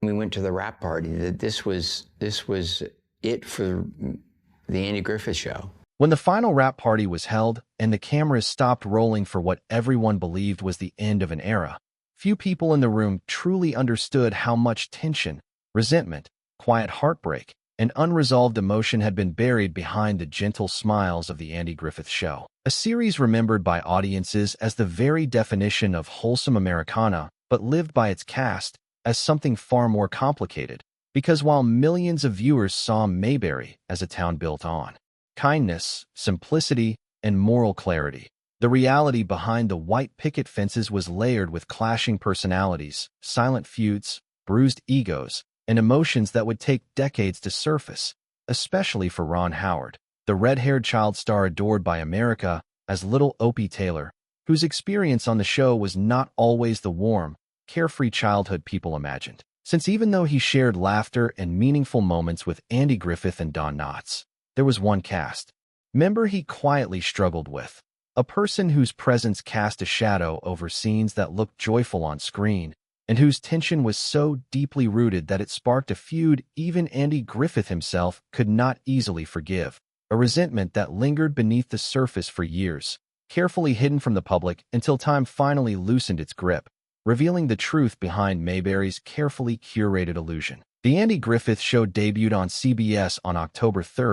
We went to the wrap party, that this was it for the Andy Griffith Show. When the final wrap party was held and the cameras stopped rolling for what everyone believed was the end of an era, few people in the room truly understood how much tension, resentment, quiet heartbreak, and unresolved emotion had been buried behind the gentle smiles of the Andy Griffith Show. A series remembered by audiences as the very definition of wholesome Americana, but lived by its cast as something far more complicated, because while millions of viewers saw Mayberry as a town built on kindness, simplicity, and moral clarity, the reality behind the white picket fences was layered with clashing personalities, silent feuds, bruised egos, and emotions that would take decades to surface, especially for Ron Howard, the red-haired child star adored by America as little Opie Taylor, whose experience on the show was not always the warm, carefree childhood people imagined. Since even though he shared laughter and meaningful moments with Andy Griffith and Don Knotts, there was one cast member he quietly struggled with, a person whose presence cast a shadow over scenes that looked joyful on screen, and whose tension was so deeply rooted that it sparked a feud even Andy Griffith himself could not easily forgive, a resentment that lingered beneath the surface for years, carefully hidden from the public until time finally loosened its grip, revealing the truth behind Mayberry's carefully curated illusion. The Andy Griffith Show debuted on CBS on October 3,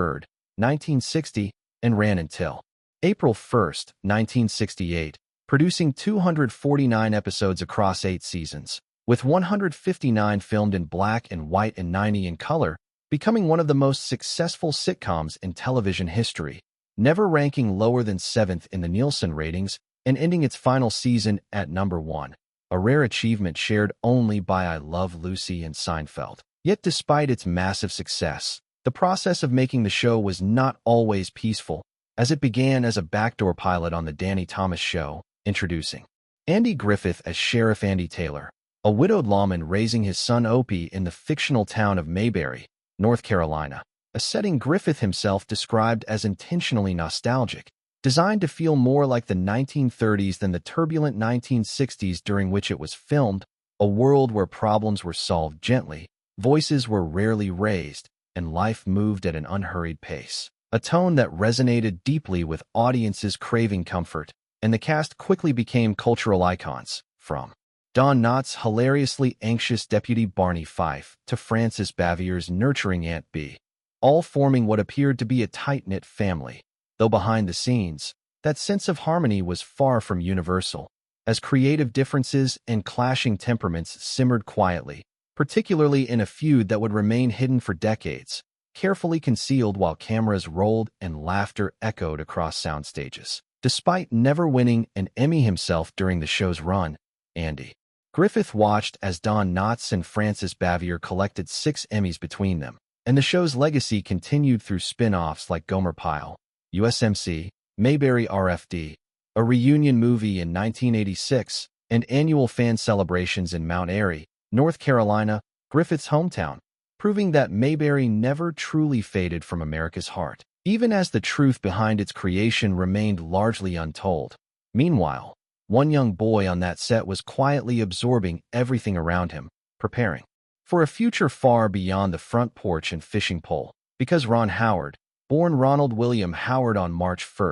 1960, and ran until April 1, 1968, producing 249 episodes across 8 seasons, with 159 filmed in black and white and 90 in color, becoming one of the most successful sitcoms in television history, never ranking lower than 7th in the Nielsen ratings and ending its final season at number 1, a rare achievement shared only by I Love Lucy and Seinfeld. Yet despite its massive success, the process of making the show was not always peaceful, as it began as a backdoor pilot on The Danny Thomas Show, introducing Andy Griffith as Sheriff Andy Taylor, a widowed lawman raising his son Opie in the fictional town of Mayberry, North Carolina, a setting Griffith himself described as intentionally nostalgic, designed to feel more like the 1930s than the turbulent 1960s during which it was filmed, a world where problems were solved gently, voices were rarely raised, and life moved at an unhurried pace. A tone that resonated deeply with audiences craving comfort, and the cast quickly became cultural icons, from Don Knotts' hilariously anxious deputy Barney Fife to Frances Bavier's nurturing Aunt Bee, all forming what appeared to be a tight-knit family, though behind the scenes, that sense of harmony was far from universal, as creative differences and clashing temperaments simmered quietly, particularly in a feud that would remain hidden for decades, carefully concealed while cameras rolled and laughter echoed across sound stages. Despite never winning an Emmy himself during the show's run, Andy Griffith watched as Don Knotts and Frances Bavier collected 6 Emmys between them, and the show's legacy continued through spin-offs like Gomer Pyle, USMC, Mayberry RFD, a reunion movie in 1986, and annual fan celebrations in Mount Airy, North Carolina, Griffith's hometown, proving that Mayberry never truly faded from America's heart, even as the truth behind its creation remained largely untold. Meanwhile, one young boy on that set was quietly absorbing everything around him, preparing for a future far beyond the front porch and fishing pole, because Ron Howard, born Ronald William Howard on March 1,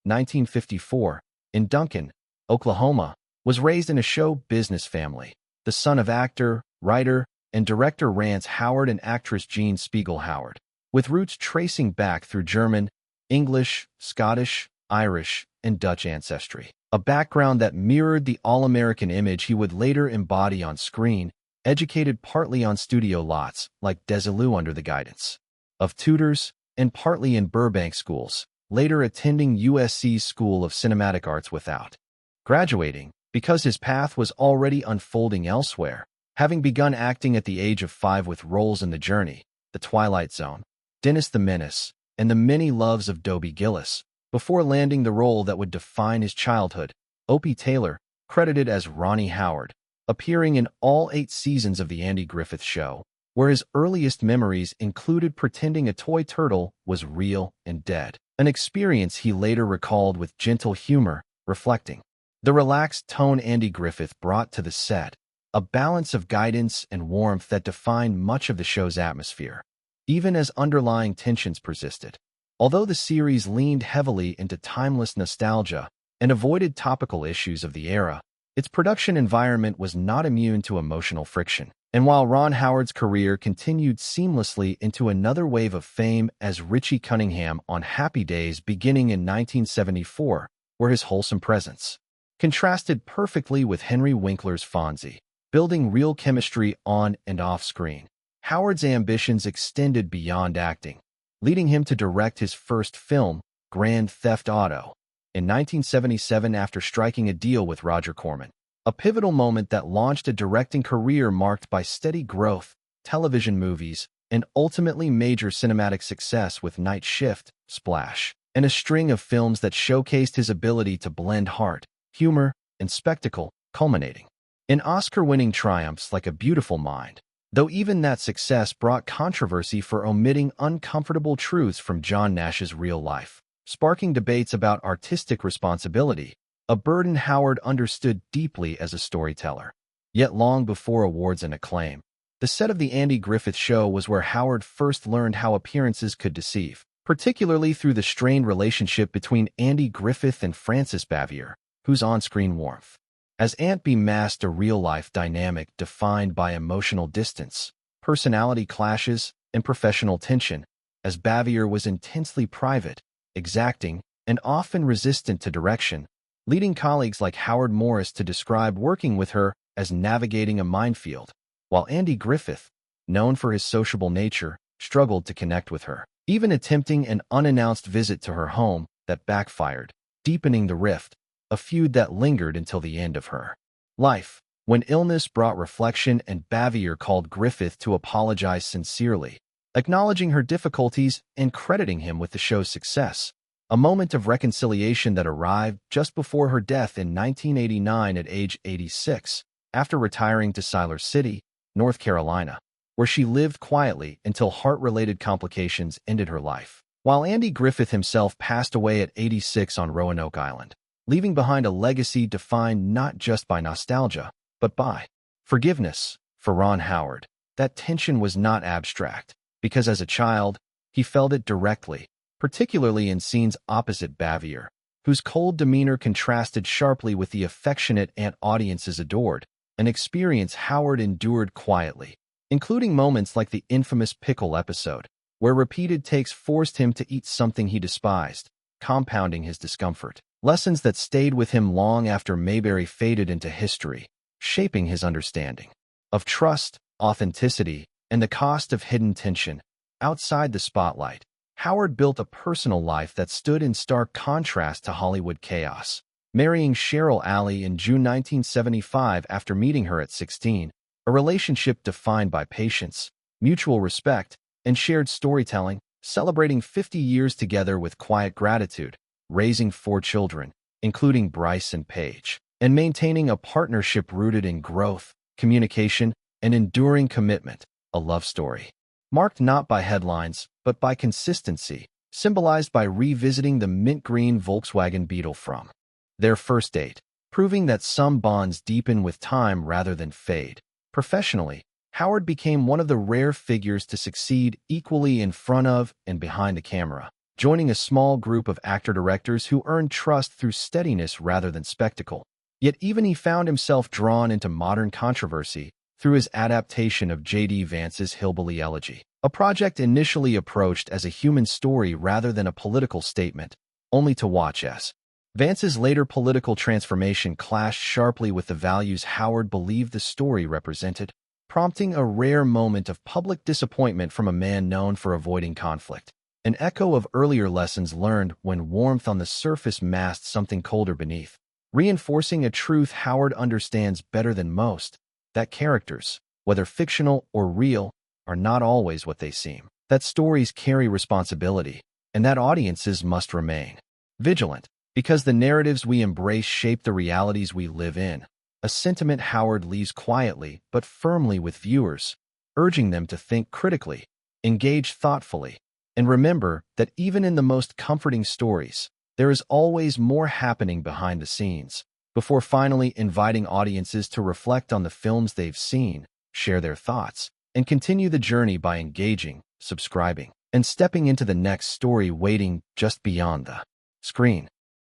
1954, in Duncan, Oklahoma, was raised in a show business family, the son of actor, writer, and director Rance Howard and actress Jean Spiegel Howard, with roots tracing back through German, English, Scottish, Irish, and Dutch ancestry, a background that mirrored the all-American image he would later embody on screen, educated partly on studio lots like Desilu under the guidance of tutors, and partly in Burbank schools, later attending USC's School of Cinematic Arts without graduating, because his path was already unfolding elsewhere, having begun acting at the age of 5 with roles in The Journey, The Twilight Zone, Dennis the Menace, and The Many Loves of Dobie Gillis, before landing the role that would define his childhood, Opie Taylor, credited as Ronnie Howard, appearing in all 8 seasons of The Andy Griffith Show, where his earliest memories included pretending a toy turtle was real and dead, an experience he later recalled with gentle humor, reflecting the relaxed tone Andy Griffith brought to the set, a balance of guidance and warmth that defined much of the show's atmosphere, even as underlying tensions persisted. Although the series leaned heavily into timeless nostalgia and avoided topical issues of the era, its production environment was not immune to emotional friction. And while Ron Howard's career continued seamlessly into another wave of fame as Richie Cunningham on Happy Days beginning in 1974, where his wholesome presence contrasted perfectly with Henry Winkler's Fonzie, building real chemistry on and off screen. Howard's ambitions extended beyond acting, leading him to direct his first film, Grand Theft Auto, in 1977 after striking a deal with Roger Corman. A pivotal moment that launched a directing career marked by steady growth, television movies, and ultimately major cinematic success with Night Shift, Splash, and a string of films that showcased his ability to blend heart, humor, and spectacle, culminating in Oscar-winning triumphs like A Beautiful Mind. Though even that success brought controversy for omitting uncomfortable truths from John Nash's real life, sparking debates about artistic responsibility, a burden Howard understood deeply as a storyteller. Yet long before awards and acclaim, the set of The Andy Griffith Show was where Howard first learned how appearances could deceive, particularly through the strained relationship between Andy Griffith and Frances Bavier, whose on-screen warmth as Aunt Bee masked a real-life dynamic defined by emotional distance, personality clashes, and professional tension, as Bavier was intensely private, exacting, and often resistant to direction, leading colleagues like Howard Morris to describe working with her as navigating a minefield, while Andy Griffith, known for his sociable nature, struggled to connect with her, even attempting an unannounced visit to her home that backfired, deepening the rift, a feud that lingered until the end of her life, when illness brought reflection and Bavier called Griffith to apologize sincerely, acknowledging her difficulties and crediting him with the show's success, a moment of reconciliation that arrived just before her death in 1989 at age 86, after retiring to Siler City, North Carolina, where she lived quietly until heart-related complications ended her life, while Andy Griffith himself passed away at 86 on Roanoke Island, leaving behind a legacy defined not just by nostalgia, but by forgiveness. For Ron Howard, that tension was not abstract, because as a child, he felt it directly, particularly in scenes opposite Bavier, whose cold demeanor contrasted sharply with the affectionate aunt audiences adored, an experience Howard endured quietly, including moments like the infamous pickle episode, where repeated takes forced him to eat something he despised, compounding his discomfort. Lessons that stayed with him long after Mayberry faded into history, shaping his understanding of trust, authenticity, and the cost of hidden tension. Outside the spotlight, Howard built a personal life that stood in stark contrast to Hollywood chaos, marrying Cheryl Alley in June 1975 after meeting her at 16, a relationship defined by patience, mutual respect, and shared storytelling, celebrating 50 years together with quiet gratitude, raising 4 children, including Bryce and Paige, and maintaining a partnership rooted in growth, communication, and enduring commitment, a love story marked not by headlines, but by consistency, symbolized by revisiting the mint green Volkswagen Beetle from their first date, proving that some bonds deepen with time rather than fade. Professionally, Howard became one of the rare figures to succeed equally in front of and behind the camera, joining a small group of actor-directors who earned trust through steadiness rather than spectacle. Yet even he found himself drawn into modern controversy through his adaptation of J.D. Vance's Hillbilly Elegy, a project initially approached as a human story rather than a political statement, only to watch as Vance's later political transformation clashed sharply with the values Howard believed the story represented, prompting a rare moment of public disappointment from a man known for avoiding conflict. An echo of earlier lessons learned when warmth on the surface masked something colder beneath, reinforcing a truth Howard understands better than most, that characters, whether fictional or real, are not always what they seem, that stories carry responsibility, and that audiences must remain vigilant, because the narratives we embrace shape the realities we live in, a sentiment Howard leaves quietly but firmly with viewers, urging them to think critically, engage thoughtfully, and remember that even in the most comforting stories, there is always more happening behind the scenes. before finally inviting audiences to reflect on the films they've seen, share their thoughts, and continue the journey by engaging, subscribing, and stepping into the next story waiting just beyond the screen.